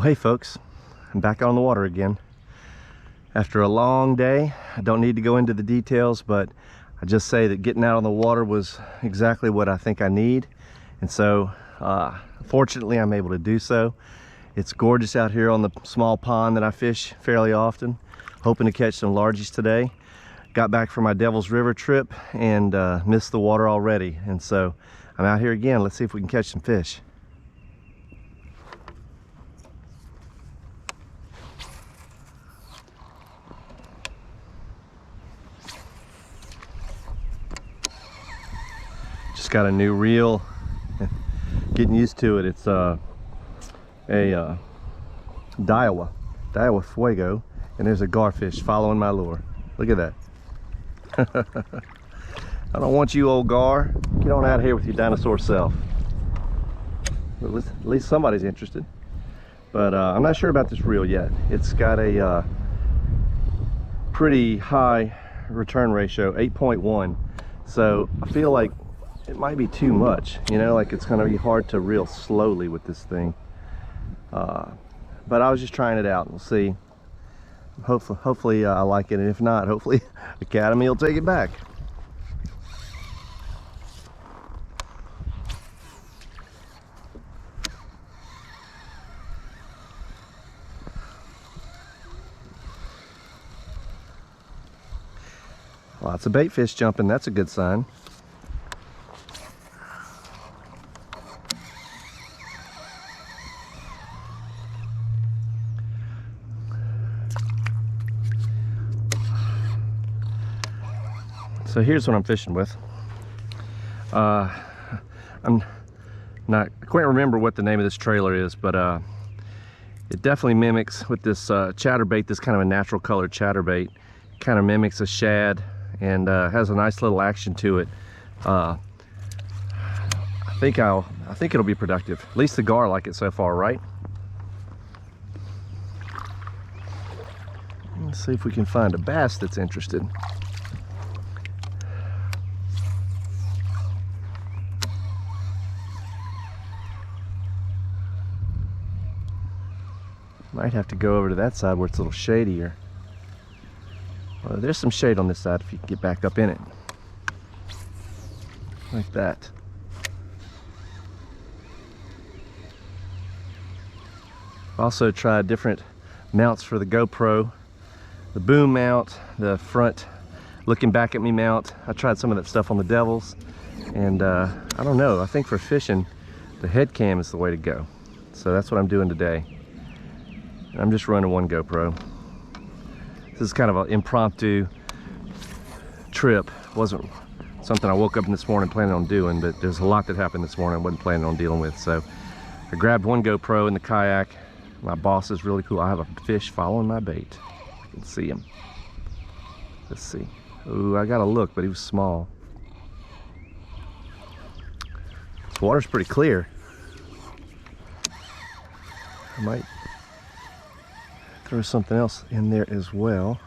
Hey folks, I'm back on the water again. After a long day, I don't need to go into the details, but I just say that getting out on the water was exactly what I think I need. And so, fortunately, I'm able to do so. It's gorgeous out here on the small pond that I fish fairly often. Hoping to catch some largies today. Got back from my Devil's River trip and missed the water already. And so, I'm out here again. Let's see if we can catch some fish. Just got a new reel, getting used to it. It's a Daiwa Fuego, and there's a garfish following my lure. Look at that. I don't want you, old gar. Get on out of here with your dinosaur self. At least somebody's interested. But I'm not sure about this reel yet. It's got a pretty high return ratio, 8.1. So I feel like it might be too much, you know, like it's gonna be hard to reel slowly with this thing. But I was just trying it out. We'll see. Hopefully I like it, and if not, hopefully Academy will take it back. Lots of bait fish jumping. That's a good sign. So here's what I'm fishing with. I can't remember what the name of this trailer is, but it definitely mimics with this chatterbait, this kind of a natural colored chatterbait. Kind of mimics a shad and has a nice little action to it. I think it'll be productive. At least the gar like it so far, right? Let's see if we can find a bass that's interested. Might have to go over to that side where it's a little shadier. Well, there's some shade on this side if you can get back up in it. Like that. Also tried different mounts for the GoPro. The boom mount, the front looking back at me mount. I tried some of that stuff on the Devils. And I don't know, I think for fishing, the head cam is the way to go. So that's what I'm doing today. I'm just running one GoPro. This is kind of an impromptu trip. Wasn't something I woke up this morning planning on doing, but there's a lot that happened this morning I wasn't planning on dealing with. So I grabbed one GoPro in the kayak. My boss is really cool. I have a fish following my bait. I can see him. Let's see. Ooh, I gotta look, but he was small. This water's pretty clear. I might throw something else in there as well.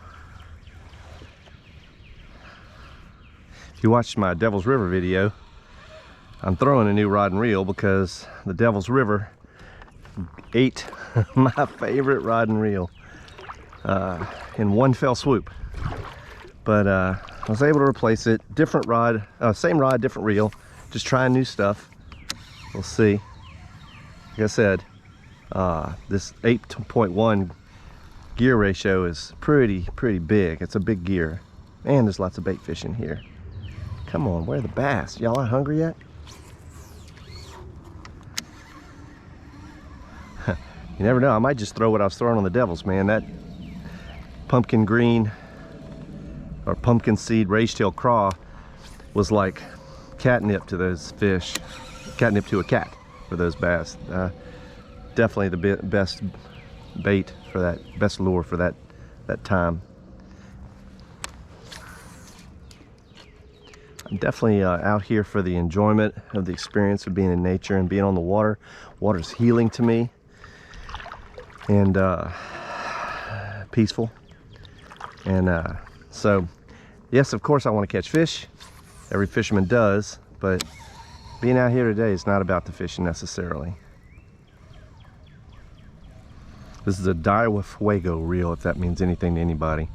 If you watched my Devil's River video, I'm throwing a new rod and reel because the Devil's River ate my favorite rod and reel in one fell swoop. But I was able to replace it. Different rod, same rod, different reel. Just trying new stuff. We'll see. Like I said, this 8.1 gear ratio is pretty big. It's a big gear, and there's lots of bait fish in here. Come on, where are the bass? Y'all not hungry yet? You never know, I might just throw what I was throwing on the Devils, man. That pumpkin green or pumpkin seed rage-tailed craw was like catnip to those fish, catnip to a cat for those bass. Definitely the best bait for that, best lure for that time. I'm definitely out here for the enjoyment of the experience of being in nature and being on the water. Water's healing to me and peaceful. And so yes, of course I want to catch fish. Every fisherman does, but being out here today is not about the fishing necessarily. This is a Daiwa Fuego reel, if that means anything to anybody.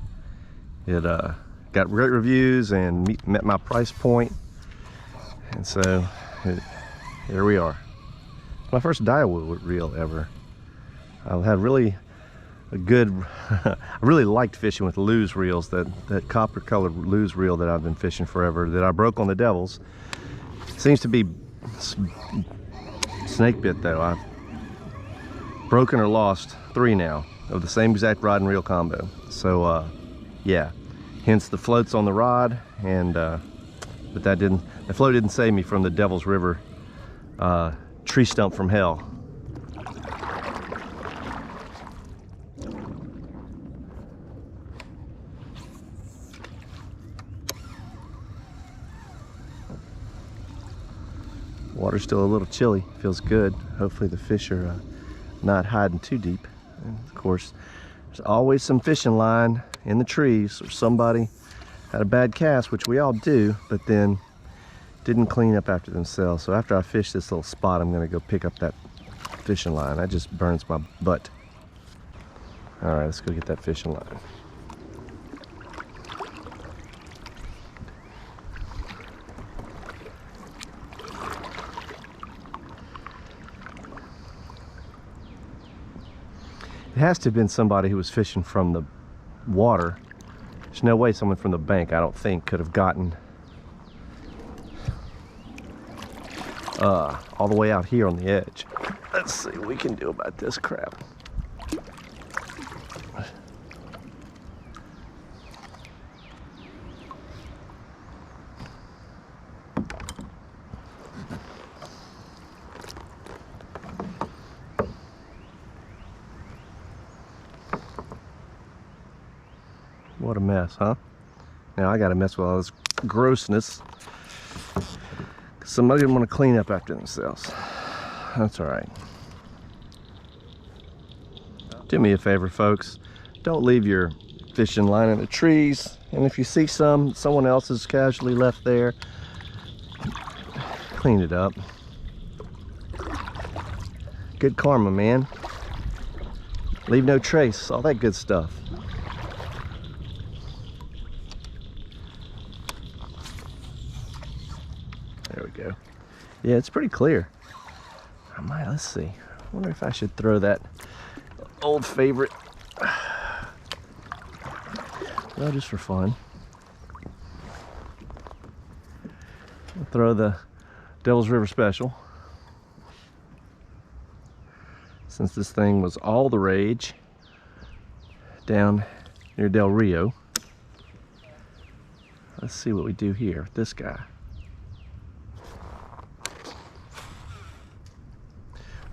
It got great reviews and met my price point, and so here we are. My first Daiwa reel ever. I had really a good I really liked fishing with lose reels, that copper colored lose reel that I've been fishing forever, that I broke on the Devils. Seems to be snake bit though. I've broken or lost 3 now of the same exact rod and reel combo. So yeah, hence the floats on the rod, and but the float didn't save me from the Devil's River tree stump from hell. Water's still a little chilly, feels good. Hopefully the fish are not hiding too deep. And of course, there's always some fishing line in the trees, or somebody had a bad cast, which we all do, but then didn't clean up after themselves. So after I fish this little spot, I'm gonna go pick up that fishing line. That just burns my butt. All right, let's go get that fishing line. It has to have been somebody who was fishing from the water. There's no way someone from the bank, I don't think, could have gotten all the way out here on the edge. Let's see what we can do about this crap. What a mess, huh? Now I gotta mess with all this grossness. Somebody didn't want to clean up after themselves. That's all right. Do me a favor, folks. Don't leave your fishing line in the trees. And if you see someone else has casually left there, clean it up. Good karma, man. Leave no trace, all that good stuff. There we go. Yeah, it's pretty clear. Let's see. I wonder if I should throw that old favorite. Well, just for fun. I'll throw the Devil's River Special. Since this thing was all the rage down near Del Rio. Let's see what we do here with this guy.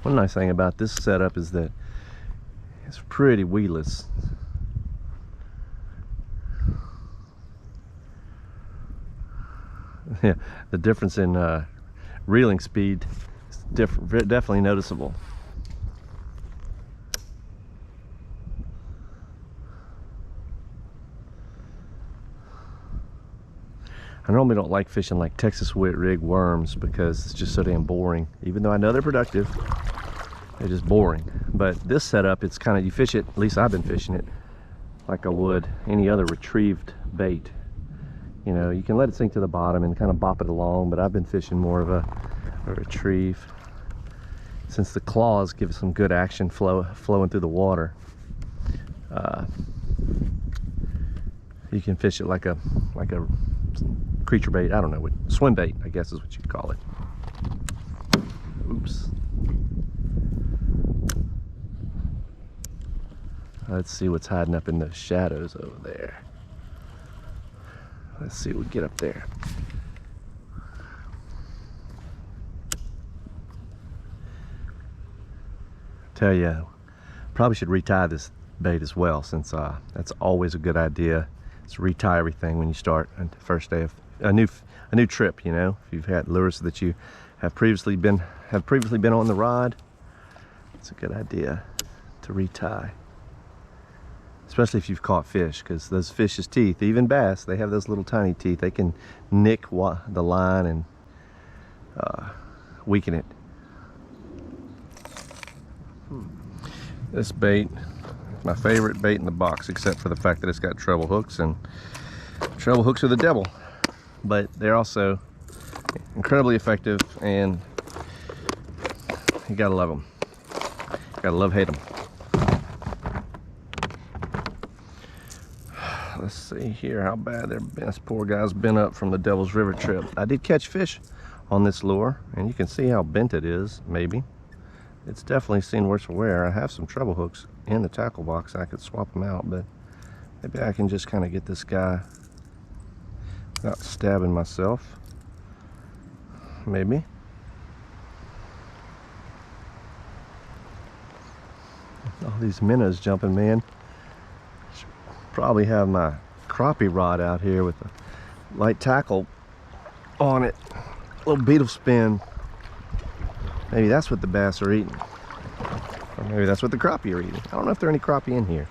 One nice thing about this setup is that it's pretty weedless. Yeah, the difference in reeling speed is definitely noticeable. I normally don't like fishing like Texas wet rig worms because it's just so damn boring. Even though I know they're productive, they're just boring. But this setup, it's kind of, you fish it, at least I've been fishing it, like I would any other retrieved bait. You know, you can let it sink to the bottom and kind of bop it along, but I've been fishing more of a retrieve. Since the claws give some good action flowing through the water, you can fish it like a creature bait. I don't know, what swim bait, I guess is what you'd call it. Oops. Let's see what's hiding up in the shadows over there. Let's see what we get up there. Tell you, probably should retie this bait as well, since that's always a good idea. Is retie everything when you start on the first day of a new trip. You know, if you've had lures that you have previously been on the rod, it's a good idea to retie. Especially if you've caught fish, because those fish's teeth, even bass, they have those little tiny teeth. They can nick the line and weaken it. This bait, my favorite bait in the box, except for the fact that it's got treble hooks, and treble hooks are the devil, but they're also incredibly effective, and you gotta love them. Gotta love hate them. Let's see here how bad this poor guy's been up from the Devil's River trip. I did catch fish on this lure, and you can see how bent it is. Maybe it's definitely seen worse wear. I have some treble hooks in the tackle box. I could swap them out, but maybe I can just kind of get this guy without stabbing myself. Maybe. All these minnows jumping, man. Should probably have my crappie rod out here with a light tackle on it. A little beetle spin. Maybe that's what the bass are eating. Or maybe that's what the crappie are eating. I don't know if there are any crappie in here.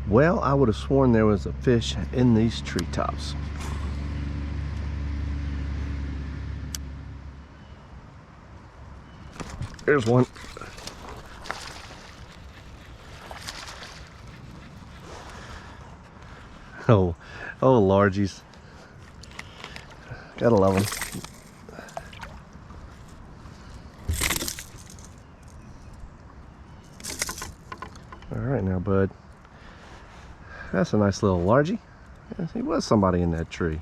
Well, I would have sworn there was a fish in these treetops. There's one. Oh, largies. Gotta love them. All right now, bud. That's a nice little largie. Yes, he was somebody in that tree.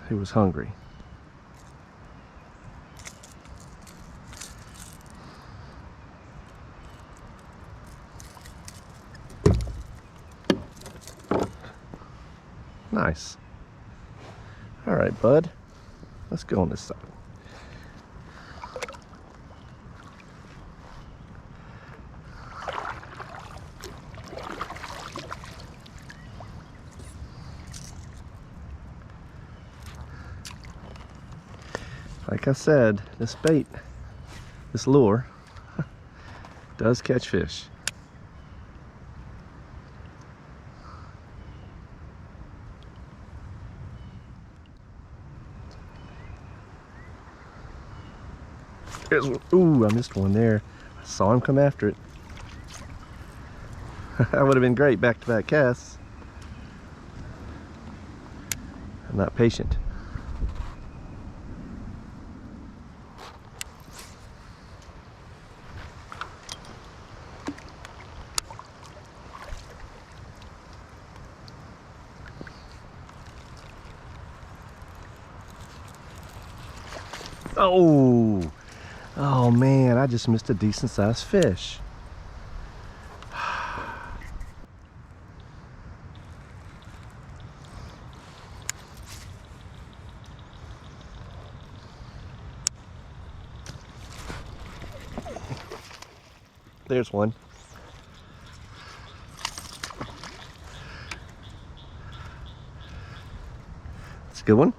He was hungry. Nice. All right, bud. Let's go on this side. Like I said, this bait, this lure, does catch fish. There's one. Ooh, I missed one there. I saw him come after it. That would have been great, back-to-back casts. I'm not patient. Oh man, I just missed a decent sized fish. There's one. It's a good one.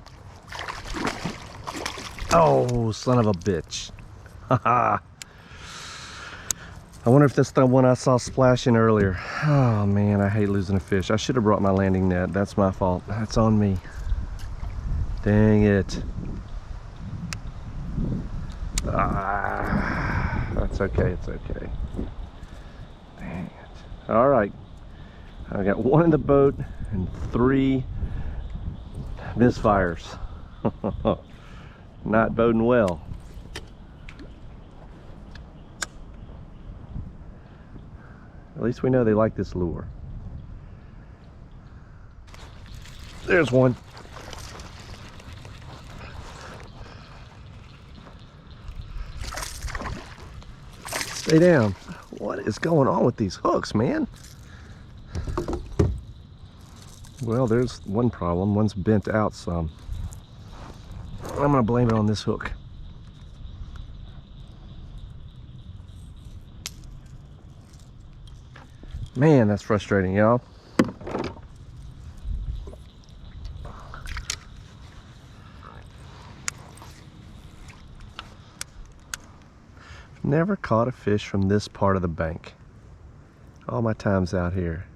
Oh, son of a bitch. Haha. I wonder if that's the one I saw splashing earlier. Oh man, I hate losing a fish. I should have brought my landing net. That's my fault. That's on me. Dang it. That's okay, it's okay. Dang it. All right. I got one in the boat and 3 misfires. Not boding well. At least we know they like this lure. There's one. Stay down. What is going on with these hooks, man? Well, there's one problem. One's bent out some. I'm gonna blame it on this hook. Man, that's frustrating, y'all. never caught a fish from this part of the bank. All my times out here.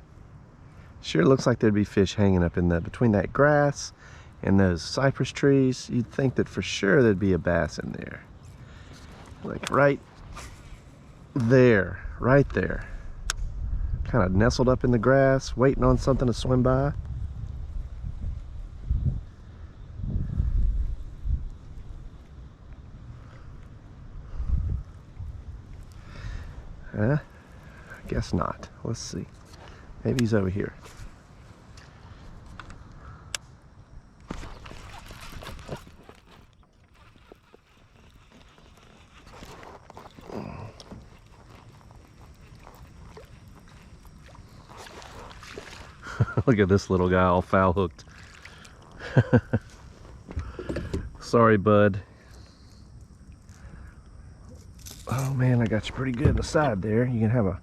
Sure looks like there'd be fish hanging up in between that grass and those cypress trees. You'd think that for sure there'd be a bass in there. Like right there, right there. Kind of nestled up in the grass, waiting on something to swim by. I guess not. Let's see. Maybe he's over here. Look at this little guy all foul hooked. Sorry, bud. Oh man, I got you pretty good in the side there. You can have a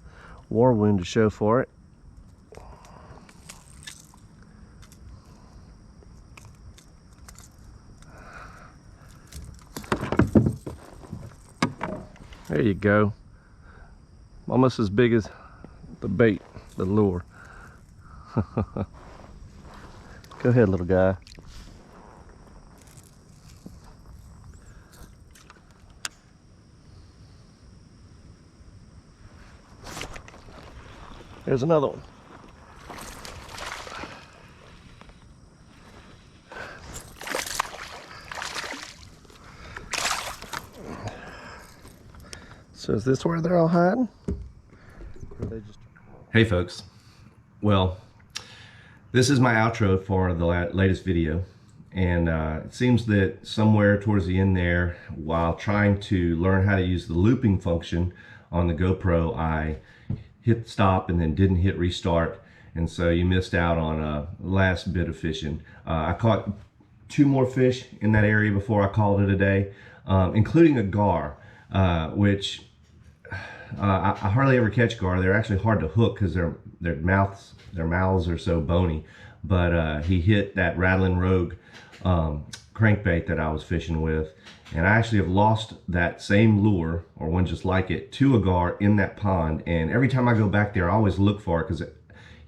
war wound to show for it. There you go. Almost as big as the bait, the lure. Go ahead, little guy. There's another one. So is this where they're all hiding? Or are they just... Hey folks. Well, this is my outro for the latest video. And it seems that somewhere towards the end there, while trying to learn how to use the looping function on the GoPro, I hit stop and then didn't hit restart, and so you missed out on a last bit of fishing. I caught 2 more fish in that area before I called it a day, including a gar, which I hardly ever catch gar. They're actually hard to hook because their mouths are so bony. But he hit that Rattling Rogue crankbait that I was fishing with, and I actually have lost that same lure, or one just like it, to a gar in that pond. And every time I go back there, I always look for it, because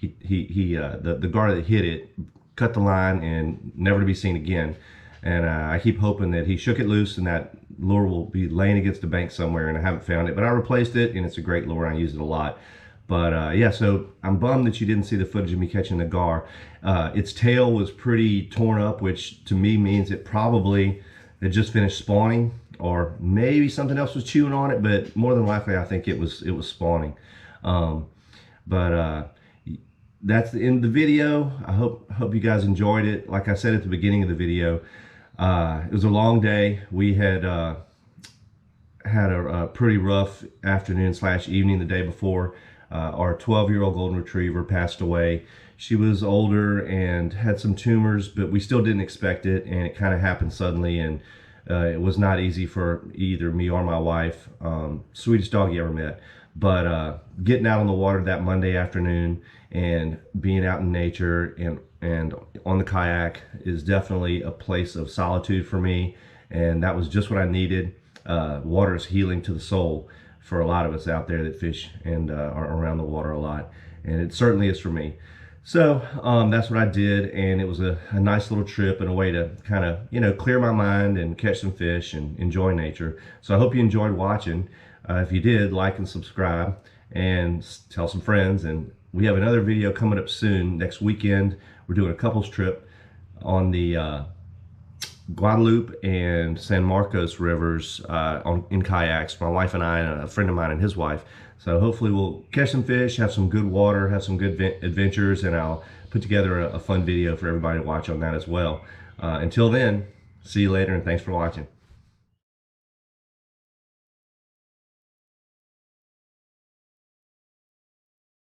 the gar that hit it cut the line and never to be seen again. And I keep hoping that he shook it loose and that lure will be laying against the bank somewhere, and I haven't found it. But I replaced it, and it's a great lure. I use it a lot. But yeah, so I'm bummed that you didn't see the footage of me catching the gar. Its tail was pretty torn up, which to me means it probably had just finished spawning, or maybe something else was chewing on it, but more than likely I think it was spawning. That's the end of the video. I hope you guys enjoyed it. Like I said at the beginning of the video, it was a long day. We had had a pretty rough afternoon / evening the day before. Our 12-year-old golden retriever passed away. She was older and had some tumors, but we still didn't expect it, and it kind of happened suddenly, and it was not easy for either me or my wife. Sweetest dog you ever met. But getting out on the water that Monday afternoon and being out in nature and on the kayak is definitely a place of solitude for me, and that was just what I needed. Water is healing to the soul for a lot of us out there that fish and are around the water a lot, and it certainly is for me. So that's what I did, and it was a nice little trip and a way to kind of, you know, clear my mind and catch some fish and enjoy nature. So I hope you enjoyed watching. If you did, like and subscribe and tell some friends. And we have another video coming up soon. Next weekend we're doing a couples trip on the Guadalupe and San Marcos rivers in kayaks, my wife and I and a friend of mine and his wife. So hopefully we'll catch some fish, have some good water, have some good adventures, and I'll put together a fun video for everybody to watch on that as well. Until then, see you later, and thanks for watching.